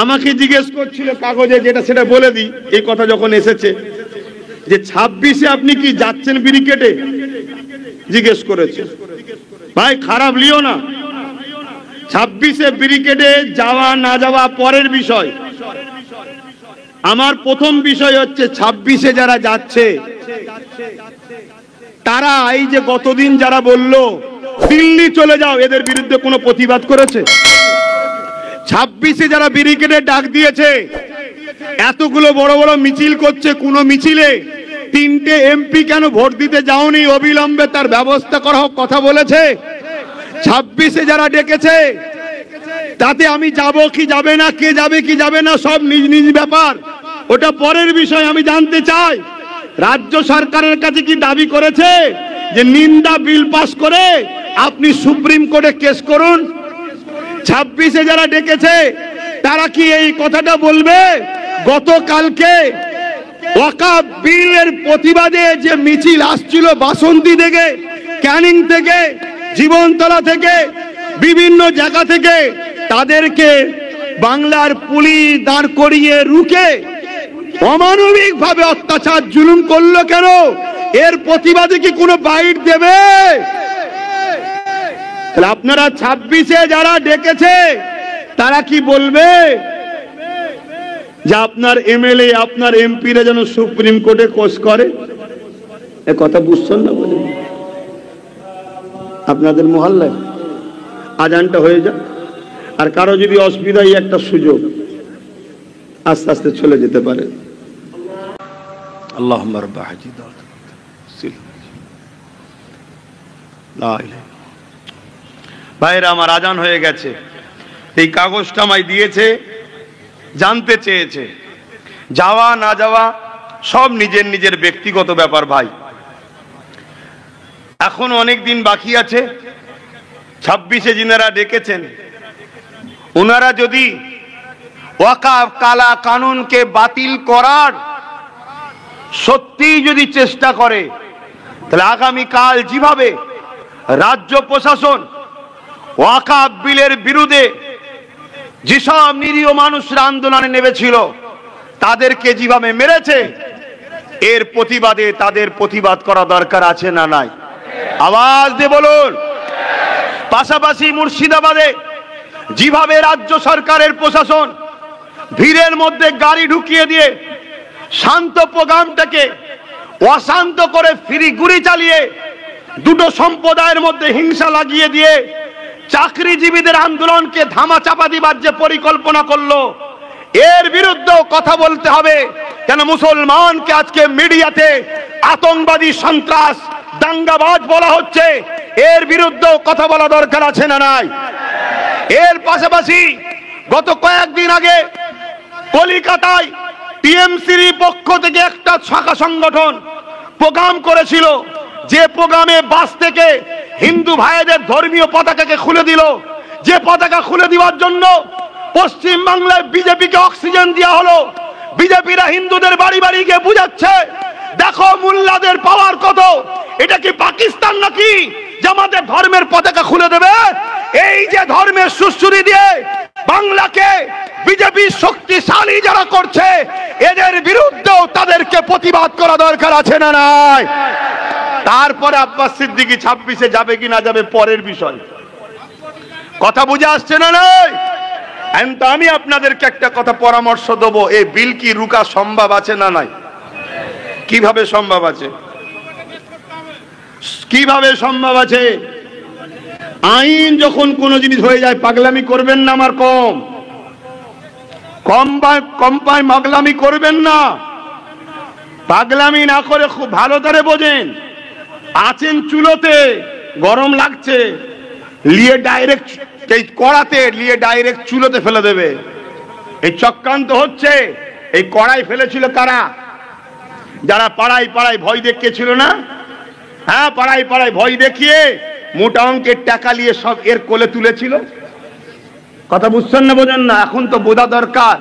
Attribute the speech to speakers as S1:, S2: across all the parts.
S1: আমাকে জিজ্ঞেস করছিল কাগজে, যেটা সেটা বলে দিই, এই কথা যখন এসেছে যে 26-এ আপনি কি যাচ্ছেন ব্রিগেডে, জিজ্ঞেস করেছে। ভাই খারাপ লিও না, 26-এ ব্রিগেডে যাওয়া না যাওয়া পরের বিষয়। আমার প্রথম বিষয় হচ্ছে 26-এ যারা যাচ্ছে তারা এই যে গতদিন যারা বলল দিল্লি চলে যাও, এদের বিরুদ্ধে কোনো প্রতিবাদ করেছে? 26-এ যারা ব্রিগেডে ডাক দিয়েছে, এতগুলো বড় বড় মিছিল করছে, কোন মিছিলে 3টে এমপি কেন ভোট দিতে যাওনি, অবিলম্বে তার ব্যবস্থা করা হোক, কথা বলেছে? 26-এ যারা ডেকেছে তাতে আমি যাব কি যাবে না, কে যাবে কি যাবে না, সব নিজ নিজ ব্যাপার, ওটা পরের বিষয়। আমি জানতে চাই রাজ্য সরকারের কাছে কি দাবি করেছে যে নিন্দা বিল পাস করে আপনি সুপ্রিম কোর্টে কেস করুন? 26-এ যারা ডেকেছে তারা কি এই কথাটা বলবে? গতকালকে ওয়াকফ বিলের প্রতিবাদে যে মিছিল আসছিল বাসন্তী থেকে, ক্যানিং থেকে, জীবনতলা থেকে, বিভিন্ন জায়গা থেকে, তাদেরকে বাংলার পুলিশ দাঁড় করিয়ে রুখে অমানবিক ভাবে অত্যাচার জুলুম করলো কেন? এর প্রতিবাদে কি কোনো বাইট দেবে? আপনারা 26-এ যারা ডেকেছে তারা কি বলবে যে আপনার এমএলএ আপনার এমপিরা যেন সুপ্রিম কোর্টে কেস করে? এ কথা বুঝছেন না? বলেন আপনাদের মহল্লায় আজানটা হয়ে যাক, আর কারো যদি অসুবিধা, এই একটা সুযোগ, আস্তে আস্তে চলে যেতে পারে। আল্লাহুম্মা রাব্বা হাজি ভাইরা আমার, আজান হয়ে গেছে। এই কাগজটা আমায় দিয়েছে, জানতে চেয়েছে, যাওয়া না যাওয়া সব নিজের নিজের ব্যক্তিগত ব্যাপার ভাই। এখন অনেক দিন বাকি আছে। 26-এ যিনারা ডেকেছেন ওনারা যদি ওয়াকফ কালা কানুনকে বাতিল করার সত্যি যদি চেষ্টা করে, তাহলে আগামীকাল যেভাবে রাজ্য প্রশাসন ওয়াকফ বিলের বিরুদ্ধে যেসব নিরীহ মানুষরা আন্দোলনে নেমেছিল তাদেরকে যেভাবে মেরেছে, এর প্রতিবাদে তাদের প্রতিবাদ করা দরকার আছে না নাই? আওয়াজ দিয়ে বলুন। পাশাপাশি মুর্শিদাবাদে যেভাবে রাজ্য সরকারের প্রশাসন ভিড়ের মধ্যে গাড়ি ঢুকিয়ে দিয়ে শান্ত প্রোগ্রামটাকে অশান্ত করে ফিরি গুলি চালিয়ে দুটো সম্প্রদায়ের মধ্যে হিংসা লাগিয়ে দিয়ে চাকরিজীবীদের আন্দোলনকে ধামাচাপা দিবার যে পরিকল্পনা করলো, এর বিরুদ্ধেও কথা বলতে হবে। কেন মুসলমানকে আজকে মিডিয়াতে আতঙ্কবাদী, সন্ত্রাস, দাঙ্গাবাজ বলা হচ্ছে, এর বিরুদ্ধেও কথা বলা দরকার আছে না নাই? এর পাশাপাশি গত কয়েকদিন আগে কলকাতায় টিএমসির পক্ষ থেকে একটা শাখা সংগঠন প্রোগ্রাম করেছিল, যে প্রোগ্রামে বাস থেকে হিন্দু ভাইদের ধর্মীয় পতাকাকে খুলে দিল। যে পতাকা খুলে দেওয়ার জন্য পশ্চিম বাংলায় বিজেপিকে অক্সিজেন দেওয়া হলো। বিজেপিরা হিন্দুদের বাড়ি বাড়ি গিয়ে বুঝাচ্ছে, দেখো মোল্লাদের পাওয়ার কত, এটা কি পাকিস্তান নাকি যে আমাদের ধর্মের পতাকা খুলে দেবে? এই যে ধর্মের সুশ্রুতি দিয়ে বাংলাকে বিজেপি শক্তিশালী যারা করছে, এদের বিরুদ্ধেও তাদেরকে প্রতিবাদ করা দরকার আছে না নাই? তারপরে আব্বাস সিদ্দিকী 26-এ যাবে কি না যাবে পরের বিষয়। কথা বুঝে আসছে না নাই? আমি আপনাদেরকে একটা কথা পরামর্শ দেবো, এই বিল কি রুকা সম্ভব আছে না নাই? কিভাবে সম্ভব আছে? কিভাবে সম্ভব আছে? আইন যখন কোন জিনিস হয়ে যায়, পাগলামি করবেন না। আমার কম পায় পাগলামি করবেন না। পাগলামি না করে খুব ভালো করে বোঝেন। আছেন চুলোতে, গরম লাগছে, লিয়ে ডাইরেক্ট এই কড়াতে লিয়ে ডাইরেক্ট চুলোতে ফেলে দেবে। এই চক্রান্ত হচ্ছে। এই কড়াই ফেলেছিল কারা? যারা পাড়ায় পাড়ায় ভয় দেখিয়েছিল না? হ্যাঁ, পাড়ায় পাড়ায় ভয় দেখিয়ে মোটা অঙ্কের টাকা নিয়ে সব এর কোলে তুলেছিল। কথা বুঝছেন না? বোঝেন না? এখন তো বোঝা দরকার।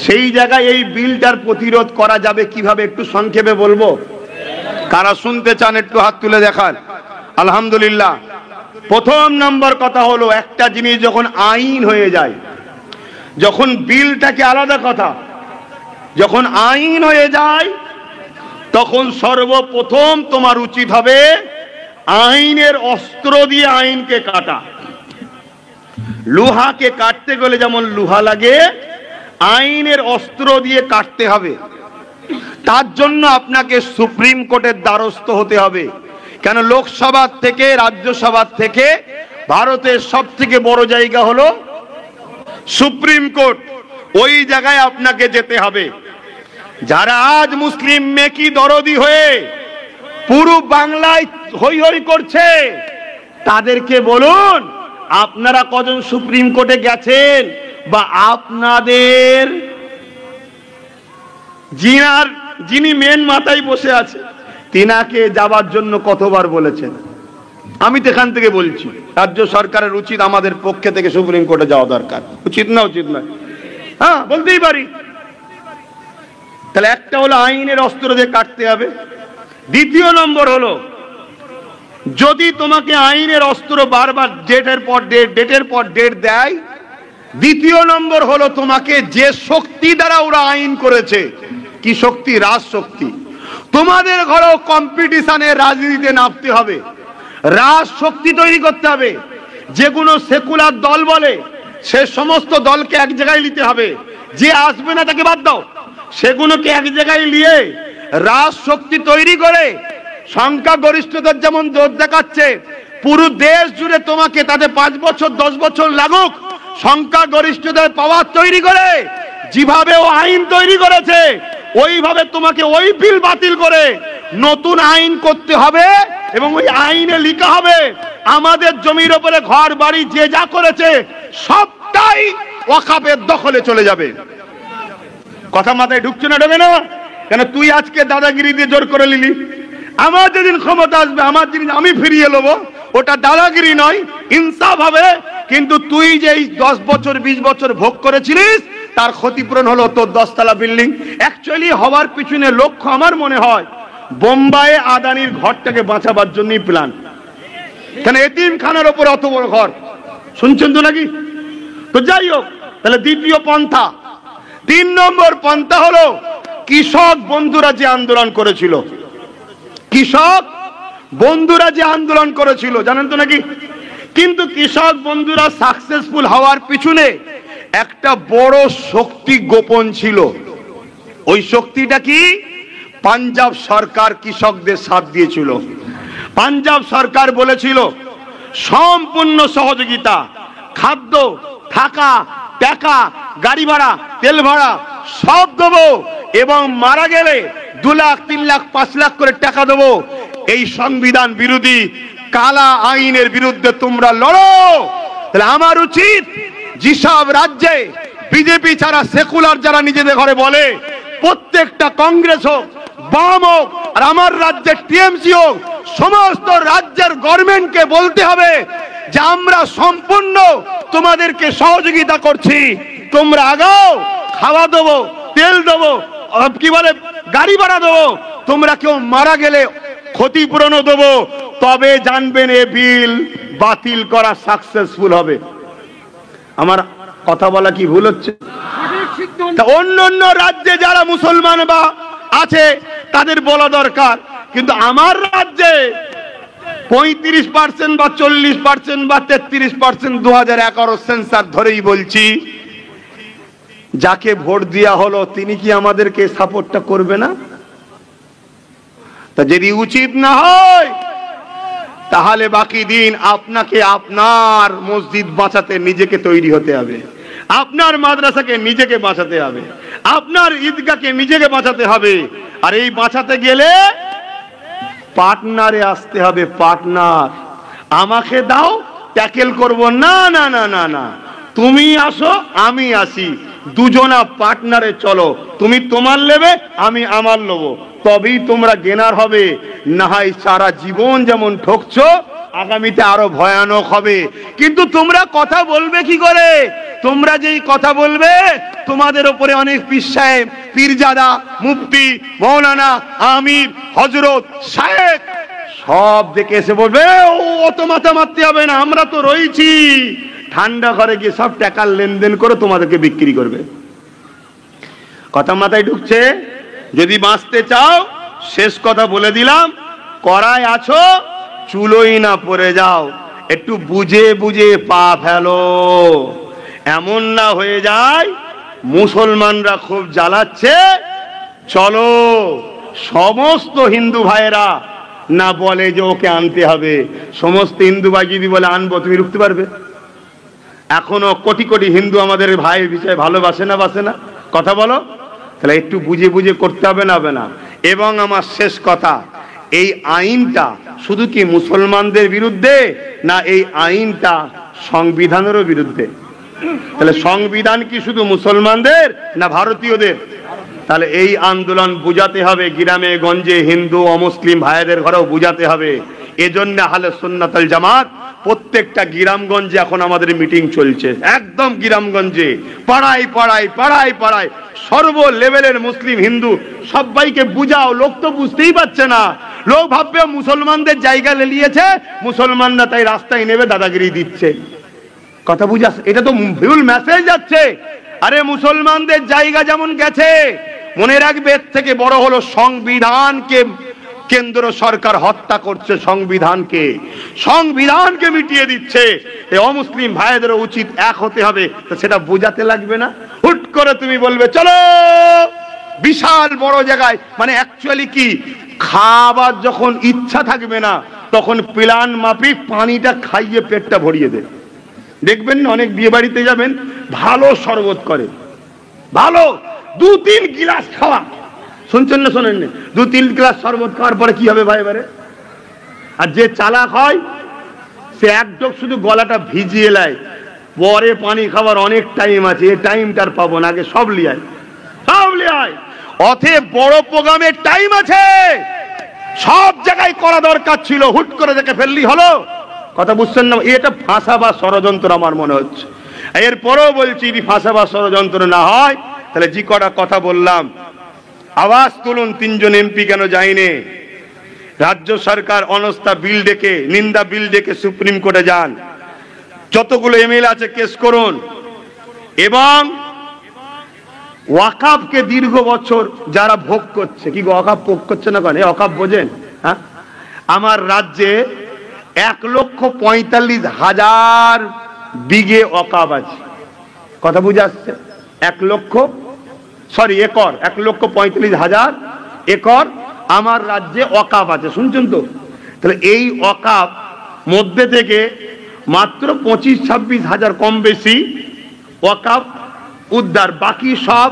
S1: সেই জায়গায় এই বিলটার প্রতিরোধ করা যাবে কিভাবে একটু সংক্ষেপে বলবো। কারা শুনতে চান একটু হাত তুলে দেখান। আলহামদুলিল্লাহ। প্রথম নম্বর কথা হলো, একটা জিনিস যখন আইন হয়ে যায়, যখন বিলটাকে আলাদা কথা, যখন আইন হয়ে যায় তখন সর্বপ্রথম তোমার উচিত হবে আইনের অস্ত্র দিয়ে আইনকে কাটা। লোহাকে কাটতে গেলে যেমন লোহা লাগে, আইনের অস্ত্র দিয়ে কাটতে হবে। তার জন্য আপনাকে সুপ্রিম কোর্টের দ্বারস্থ হতে হবে। কেন, লোকসভা থেকে রাজ্যসভা থেকে ভারতের সব থেকে বড় জায়গা হলো সুপ্রিম কোর্ট। ওই জায়গায় আপনাকে যেতে হবে। যারা আজ মুসলিম মেকি দরদি হয়ে পুরো বাংলায় হই হই করছে, তাদেরকে বলুন আপনারা কজন সুপ্রিম কোর্টে গেছেন, বা আপনাদের যিনি মেন মাথায় বসে আছে তিনাকে যাবার জন্য কতবার বলেছেন। আমি তো এখান থেকে বলছি রাজ্য সরকারের উচিত আমাদের পক্ষে থেকে সুপ্রিম কোর্টে যাওয়া দরকার। উচিত না? উচিত নয়? হ্যাঁ, বলতেই পারি। তাহলে একটা হলো আইনের অস্ত্র দিয়ে কাটতে হবে। দ্বিতীয় নম্বর হলো, যদি তোমাকে আইনের অস্ত্র বারবার ডেটের পর ডেট দেয়, দ্বিতীয় নম্বর হলো তোমাকে যে শক্তি দ্বারা ওরা আইন করেছে, কি শক্তি? রাজশক্তি। তোমাদের ঘরেও কম্পিটিশনে রাজনীতিতে নামতে হবে, রাজশক্তি তৈরি করতে হবে। যেগুলো সেকুলার দল বলে সে সমস্ত দলকে এক জায়গায় নিতে হবে, যে আসবে না তাকে বাদ দাও। সেগুলোকে এক জায়গায় নিয়ে রাজশক্তি তৈরি করে সংখ্যাগরিষ্ঠতার যেমন জোর দেখাচ্ছে, পুরো দেশ জুড়ে তোমাকে তাদের 5 বছর 10 বছর লাগুক, সংখ্যাগরিষ্ঠতার পাওয়ার তৈরি করে যেভাবে ও আইন তৈরি করেছে ওইভাবে তোমাকে ওই বিল বাতিল করে নতুন আইন করতে হবে। এবং ওই আইনে লেখা হবে আমাদের জমির উপরে ঘর বাড়ি যে যা করেছে সবটাই ওয়াকফের দখলে চলে যাবে। কথা মাথায় ঢুকছে না? ঢোকে না? কেন, তুই আজকে দাদাগিরি দিয়ে জোর করে নিলি। আমার যেদিন ক্ষমতা আসবে, আমার জিনিস আমি ফিরিয়ে নেবো, ওটা দাদাগিরি নয়, ইনসাফ হবে। কিন্তু তুই যে 10 বছর 20 বছর ভোগ করেছিলিস তার ক্ষতিপূরণ হলো তোর 10 তলা বিল্ডিং। অ্যাকচুয়ালি হওয়ার পিছনে লক্ষ্য আমার মনে হয় বোম্বাইয়ে আদানির ঘরটাকে বাঁচাবার জন্যই প্ল্যান। কেন, এতিমখানার ওপর অত বড় ঘর, শুনছেন তো নাকি? তো যাই হোক, তাহলে দ্বিতীয় পন্থা। 3 নম্বর পন্থা হলো কৃষক বন্ধুরা যে আন্দোলন করেছিল, কৃষক বন্ধুরা যে আন্দোলন করেছিল জানেন তো নাকি? কিন্তু কৃষক বন্ধুরা সাকসেসফুল হওয়ার পিছনে একটা বড় শক্তি গোপন ছিল। ওই শক্তিটা কি? পাঞ্জাব সরকার কৃষকদের সাথ দিয়েছিল। পাঞ্জাব সরকার বলেছিল সম্পূর্ণ সহযোগিতা, খাদ্য, থাকা, টাকা, গাড়ি ভাড়া, তেল ভাড়া সব দেবো, এবং মারা গেলে 2 লাখ 3 লাখ 5 লাখ করে টাকা দেবো। এই সংবিধান বিরোধী কালা আইনের বিরুদ্ধে তোমরা লড়ো। তাহলে আমার উচিত যেসব রাজ্যে বিজেপি ছাড়া সেকুলার যারা নিজেদের ঘরে বলে, প্রত্যেকটা কংগ্রেস হোক, বাম হোক, আর আমার রাজ্যের টিএমসি হোক, সমস্ত রাজ্যের গভর্নমেন্টকে বলতে হবে যে আমরা সম্পূর্ণ তোমাদেরকে সহযোগিতা করছি, তোমরা আগাও, খাওয়া দেবো, তেল দেবো, কি বলে গাড়ি ভাড়া দেবো, তোমরা কেউ মারা গেলে ক্ষতিপূরণও দেবো, তবে জানবেন এ বিল বাতিল করা সাকসেসফুল হবে। আমার কথা বলা কি ভুল হচ্ছে? অন্য অন্য রাজ্যে যারা মুসলমান বা আছে তাদের বলা দরকার, কিন্তু আমার রাজ্যে 35% বা 40% বা 33% 2011 সেন্সার ধরেই বলছি, যাকে ভোট দেওয়া হলো তিনি কি আমাদেরকে সাপোর্টটা করবে না? তা যদি উচিত না হয় তাহলে বাকি দিন আপনাকে আপনার মসজিদ বাঁচাতে নিজেকে তৈরি হতে হবে, আপনার মাদ্রাসাকে নিজেকে বাঁচাতে হবে, আপনার ঈদগাহকে নিজেকে বাঁচাতে হবে। আর এই বাঁচাতে গেলে পার্টনারে আসতে হবে। পার্টনার, আমাকে দাও ট্যাকেল করব না, না না না না, তুমি আসো আমি আসি, দুজনা পার্টনারে চলো, তুমি তোমার নেবে আমি আমার নেবো, তবেই তোমরা গেনার হবে। না হয় সারা জীবন যেমন ঠকছো আগামীতে আরো ভয়ানক হবে। কিন্তু তোমরা কথা বলবে কি করে? তোমরা যেই কথা বলবে তোমাদের উপরে অনেক পীর সাহেব, পীরজাদা, মুফতি, মৌলানা, আমির, হযরত, শায়েখ সব দেখে এসে বলবে ও অত মাথা মারতে হবে না, আমরা তো রয়েছি, ঠান্ডা ঘরে গিয়ে সব টাকার লেনদেন করে তোমাদেরকে বিক্রি করবে। কথা মাথায় ঢুকছে? যদি বাঁচতে চাও, শেষ কথা বলে দিলাম, কড়ায় আছো, চুলোই না পড়ে যাও, একটু বুঝে বুঝে পা ফেলো। এমন না হয়ে যায় মুসলমানরা খুব জ্বালাচ্ছে, চলো সমস্ত হিন্দু ভাইয়েরা না বলে যে ওকে আনতে হবে, সমস্ত হিন্দু ভাই যদি বলে আনবো, তুমি রুখতে পারবে? এখনো কোটি কোটি হিন্দু আমাদের ভাইয়ের বিষয়ে ভালোবাসে না, বাসে না? কথা বলো। তাহলে একটু বুঝে বুঝে করতে হবে না, হবে না? এবং আমার শেষ কথা, এই আইনটা শুধু কি মুসলমানদের বিরুদ্ধে, না এই আইনটা সংবিধানেরও বিরুদ্ধে? তাহলে সংবিধান কি শুধু মুসলমানদের না ভারতীয়দের? তাহলে এই আন্দোলন বুঝাতে হবে, গ্রামে গঞ্জে হিন্দু অমুসলিম ভাইদের ঘরেও বুঝাতে হবে। এজন্য আহলে সুন্নাত ওয়াল জামাত প্রত্যেকটা গ্রামগঞ্জে এখন আমাদের মিটিং চলছে, একদম গ্রামগঞ্জে, পাড়ায় পাড়ায় পাড়ায় পাড়ায় সর্ব লেভেলের মুসলিম হিন্দু সবাইকে বুঝাও। লোক তো বুঝতেই পারছে না, লোক ভাববে মুসলমানদের জায়গা লেলিয়েছে, মুসলমানরা তাই রাস্তায় নেবে দাদাগিরি দিচ্ছে। কথা বুঝাস? এটা তো ভুল মেসেজ যাচ্ছে। আরে মুসলমানদের জায়গা যেমন গেছে, মনে রাখবে এর থেকে বড় হলো সংবিধানকে কেন্দ্র সরকার হত্যা করছে, সংবিধানকে মিটিয়ে দিচ্ছে। এই অমুসলিম ভাইদের উচিত এক হতে হবে, তো সেটা বোঝাতে লাগবে না। হুট করে তুমি বলবে চলো বিশাল বড় জায়গায়, মানে অ্যাকচুয়ালি কি, খাবার যখন ইচ্ছা থাকবে না তখন প্ল্যান মাফিক পানিটা খাইয়ে পেটটা ভরিয়ে দেয়। দেখবেন না অনেক বিয়ে বাড়িতে যাবেন, ভালো শরবত করে, ভালো 2-3 গিলাস খাওয়া, শুনছেন না শোনেন না, 2-3 গ্লাস শরবত খাওয়ার পরে কি হবে ভাই এবারে? আর যে চালাক হয় সে এক ঢোক শুধু গলাটা ভিজিয়ে নেয়, পরে পানি খাবার অনেক টাইম আছে, এই টাইমটার পাবো না, আগে সব লিয়ায়, সব লিয়ায়। অতএব বড় প্রোগ্রামের টাইম আছে, সব জায়গায় করা দরকার ছিল, হুট করে দেখে ফেললি হলো। কথা বুঝছেন না? এটা ফাঁসা বা ষড়যন্ত্র আমার মনে হচ্ছে। এরপরেও বলছি যদি ফাঁসা বা ষড়যন্ত্র না হয়, তাহলে যে কটা কথা বললাম আওয়াজ তুলুন। 3 জন এমপি কেন যায়নি? রাজ্য সরকার অনাস্থা বিল ডেকে, নিন্দা বিল ডেকে সুপ্রিম কোর্টে যান, যতগুলো এমএলএ আছে কেস করুন। এবং ওয়াকাফকে দীর্ঘ বছর যারা ভোগ করছে, কি ওয়াকাফ ভোগ করছে না কেন? ওয়াকাফ বোঝেন? হ্যাঁ, আমার রাজ্যে 1,45,000 বিঘে ওয়াকাফ আছে। কথা বুঝে আসছে? 1,45,000 একর আমার রাজ্যে ওয়াকাফ আছে, শুনছেন তো? তাহলে এই ওয়াকাফ মধ্যে থেকে মাত্র 25-26 হাজার কম বেশি ওয়াকাফ উদ্ধার, বাকি সব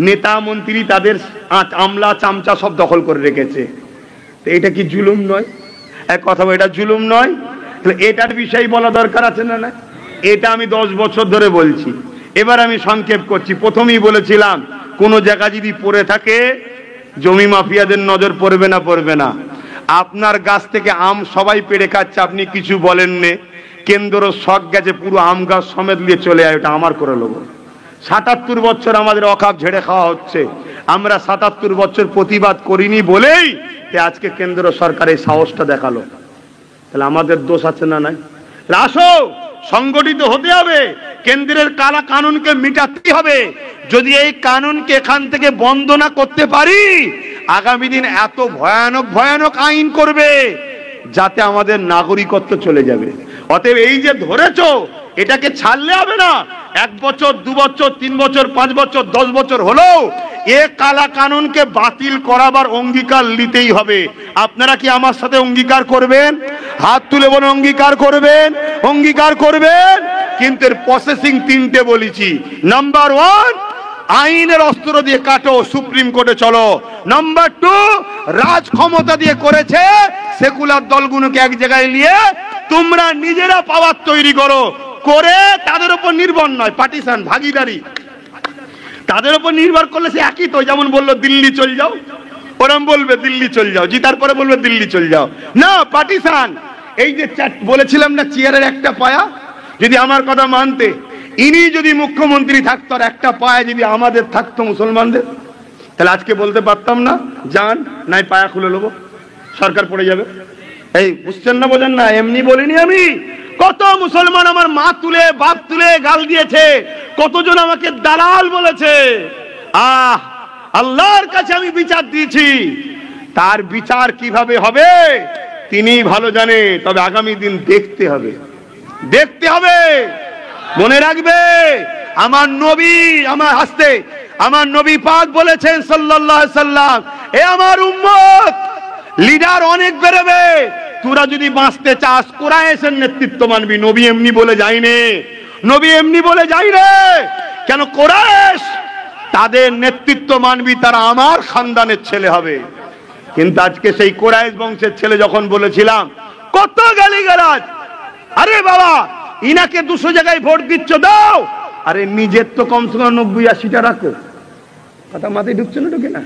S1: নেতা মন্ত্রী তাদের আমলা চামচা সব দখল করে রেখেছে। তো এটা কি জুলুম নয়? এক কথা, এটা জুলুম নয়? তাহলে এটার বিষয় বলা দরকার আছে না? না, এটা আমি 10 বছর ধরে বলছি। এবার আমি সংক্ষেপ করছি। প্রথমেই বলেছিলাম কোন জায়গা যদি পড়ে থাকে জমি মাফিয়াদের নজর পড়বে না, পড়বে না। আপনার গাছ থেকে আম সবাই পেড়ে খাচ্ছে, আপনি কিছু বলেননি, কেন্দ্র শখ গেছে পুরো আম গাছ সমেত নিয়ে চলে যায়, ওটা আমার করে নেবো। 77 বছর আমাদের অকাপ ঝেড়ে খাওয়া হচ্ছে, আমরা 77 বছর প্রতিবাদ করিনি বলেই আজকে কেন্দ্র সরকার এই সাহসটা দেখালো। তাহলে আমাদের দোষ আছে না? নাই? আসো, সংগঠিত হতে হবে, কেন্দ্রের কালা কানুনকে মিটাতে হবে। যদি এই কানুনকে এখান থেকে বন্ধ না করতে পারি, আগামী দিন এত ভয়ানক ভয়ানক আইন করবে যাতে আমাদের নাগরিকত্ব চলে যাবে। অতএব এই যে ধরেছো, এটাকে ছাড়লে হবে না। 1 বছর 2 বছর 3 বছর 5 বছর 10 বছর হলেও এ কালা কানুনকে বাতিল করাবার অঙ্গীকার নিতেই হবে। আপনারা কি আমার সাথে অঙ্গীকার করবেন? হাত তুলে বলুন অঙ্গীকার করবেন, অঙ্গীকার করবেন। কিন্তু এর প্রসেসিং 3টে বলেছি। নাম্বার 1, আইনের অস্ত্র দিয়ে কাটো, সুপ্রিম কোর্টে চলো। নাম্বার 2, রাজ ক্ষমতা দিয়ে করেছে, সেকুলার দলগুলোকে এক জায়গায় নিয়ে তোমরা নিজেরা পাওয়ার তৈরি করো, করে তাদের উপর নির্ভর নয়, পার্টিশন ভাগিদারি, তাদের উপর নির্ভর করলে সে একই তো। যেমন বললো দিল্লি চল যাও, ওরম বলবে দিল্লি চল যাও, জিতার পরে বলবে দিল্লি চল যাও, না পার্টিশন। এই যে বলেছিলাম না চেয়ারের একটা পায়া, যদি আমার কথা মানতে, ইনি যদি মুখ্যমন্ত্রী থাকতো আর একটা পায়া যদি আমাদের থাকতো মুসলমানদের, তাহলে আজকে বলতে পারতাম না যান নাই পায়া খুলে নেবো, সরকার পড়ে যাবে। এই বুঝছেন না, বোঝেন না? এমনি বলিনি আমি, কত মুসলমান আমার মা তুলে বাপ তুলে গাল দিয়েছে, কতজন আমাকে দালাল বলেছে। আল্লাহর কাছে আমি বিচার দিয়েছি, তার বিচার কিভাবে হবে তিনি ভালো জানে। তবে আগামী দিন দেখতে হবে, দেখতে হবে। মনে রাখবে আমার নবী, আমার হাসতে আমার নবী পাক বলেছেন সাল্লাল্লাহু আলাইহি সাল্লাম, এ আমার উম্মত লিডার অনেক বেরোবে, তোরা যদি বাঁচতে চাস কুরাইশের নেতৃত্ব মানবি। নবী এমনি বলে যায়নি, নবী এমনি বলে যাই রে। কেন? কুরাইশ তাদের নেতৃত্ব মানবি, তারা আমার খানদানের ছেলে হবে। কিন্তু আজকে সেই কুরাইশ বংশের ছেলে যখন বলেছিলাম, কত গালিগালাজ। আরে বাবা, ইনাকে 200 জায়গায় ভোট দিচ্ছ, দাও। আরে নিজের তো কমসে কম 90-80টা রাখো। কথা মাথায় ঢুকছে না, ঢুকে না?